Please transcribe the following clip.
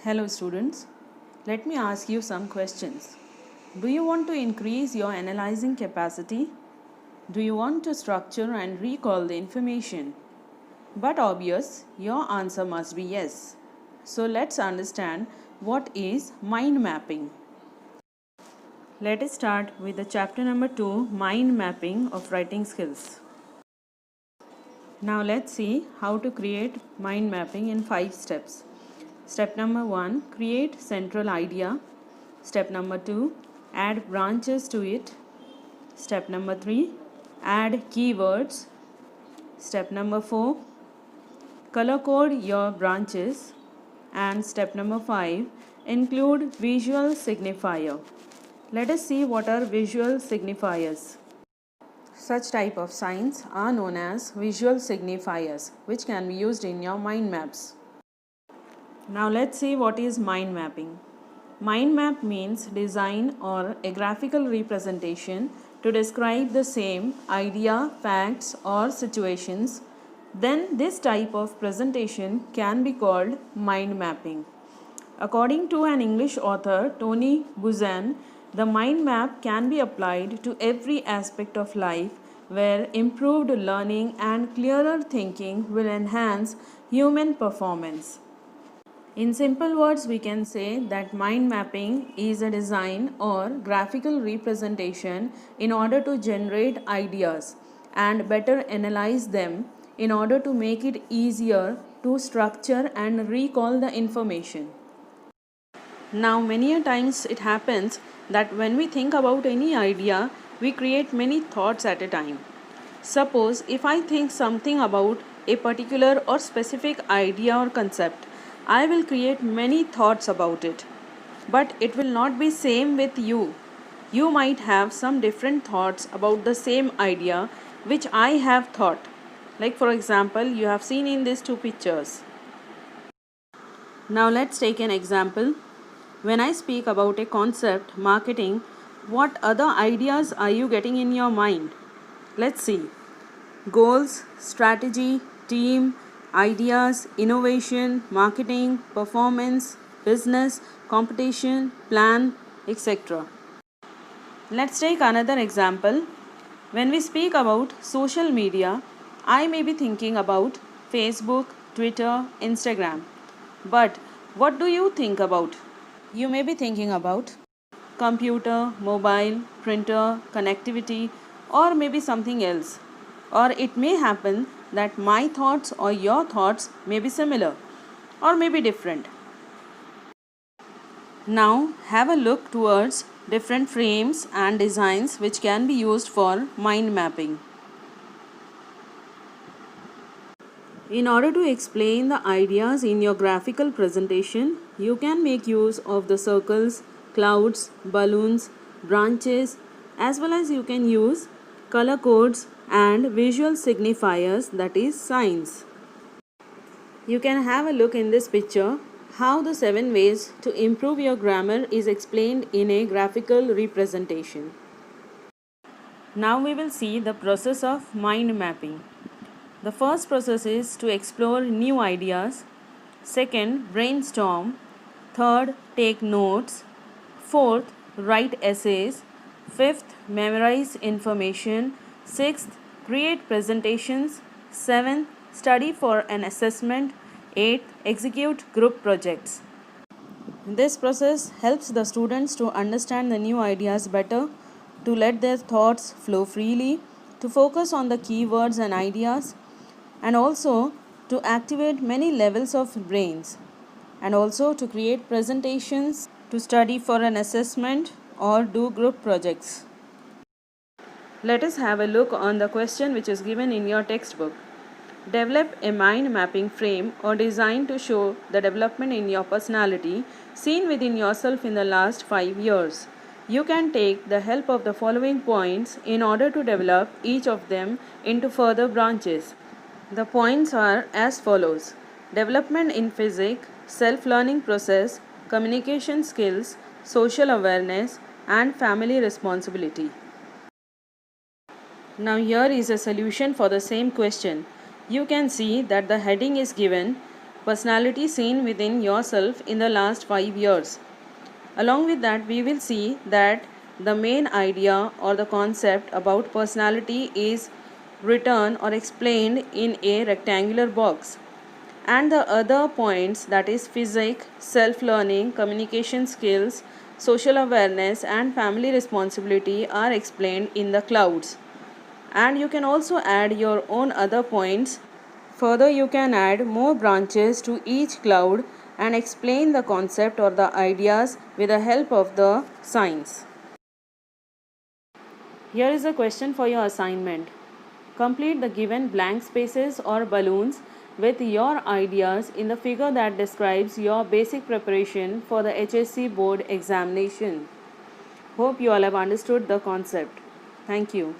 Hello students, let me ask you some questions. Do you want to increase your analyzing capacity? Do you want to structure and recall the information? But obvious, your answer must be yes. So let's understand what is mind mapping. Let us start with the chapter number 2, mind mapping of writing skills. Now let's see how to create mind mapping in 5 steps. Step number 1, create central idea. Step number 2, add branches to it. Step number 3, add keywords. Step number 4, color code your branches. And step number 5, include visual signifier. Let us see what are visual signifiers. Such type of signs are known as visual signifiers, which can be used in your mind maps. Now let's see what is mind mapping. Mind map means design or a graphical representation to describe the same idea, facts or situations. Then this type of presentation can be called mind mapping. According to an English author, Tony Buzan, the mind map can be applied to every aspect of life where improved learning and clearer thinking will enhance human performance. In simple words, we can say that mind mapping is a design or graphical representation in order to generate ideas and better analyze them in order to make it easier to structure and recall the information. Now, many a times it happens that when we think about any idea, we create many thoughts at a time. Suppose if I think something about a particular or specific idea or concept, I will create many thoughts about it. But it will not be same with you. You might have some different thoughts about the same idea which I have thought. Like for example, you have seen in these two pictures. Now let's take an example. When I speak about a concept, marketing, what other ideas are you getting in your mind? Let's see. Goals, strategy, team, ideas, innovation, marketing, performance, business, competition, plan, etc. Let's take another example. When we speak about social media, I may be thinking about Facebook, Twitter, Instagram. But what do you think about? You may be thinking about computer, mobile, printer, connectivity, or maybe something else. Or it may happen that my thoughts or your thoughts may be similar or may be different. Now have a look towards different frames and designs which can be used for mind mapping. In order to explain the ideas in your graphical presentation, you can make use of the circles, clouds, balloons, branches, as well as you can use color codes and visual signifiers, that is signs. You can have a look in this picture how the 7 ways to improve your grammar is explained in a graphical representation. Now we will see the process of mind mapping. The first process is to explore new ideas. Second, brainstorm. Third, take notes. Fourth, write essays. Fifth, memorize information. Sixth, create presentations. Seventh, study for an assessment. Eighth, execute group projects. This process helps the students to understand the new ideas better, to let their thoughts flow freely, to focus on the keywords and ideas, and also to activate many levels of brains, and also to create presentations, to study for an assessment or do group projects. Let us have a look on the question which is given in your textbook. Develop a mind mapping frame or design to show the development in your personality seen within yourself in the last 5 years. You can take the help of the following points in order to develop each of them into further branches. The points are as follows: development in physics, self-learning process, communication skills, social awareness, and family responsibility. Now here is a solution for the same question. You can see that the heading is given personality seen within yourself in the last 5 years. Along with that, we will see that the main idea or the concept about personality is written or explained in a rectangular box, and the other points, that is physics, self-learning, communication skills, social awareness and family responsibility, are explained in the clouds. And you can also add your own other points. Further, you can add more branches to each cloud and explain the concept or the ideas with the help of the signs. Here is a question for your assignment. Complete the given blank spaces or balloons with your ideas in the figure that describes your basic preparation for the HSC board examination. Hope you all have understood the concept. Thank you.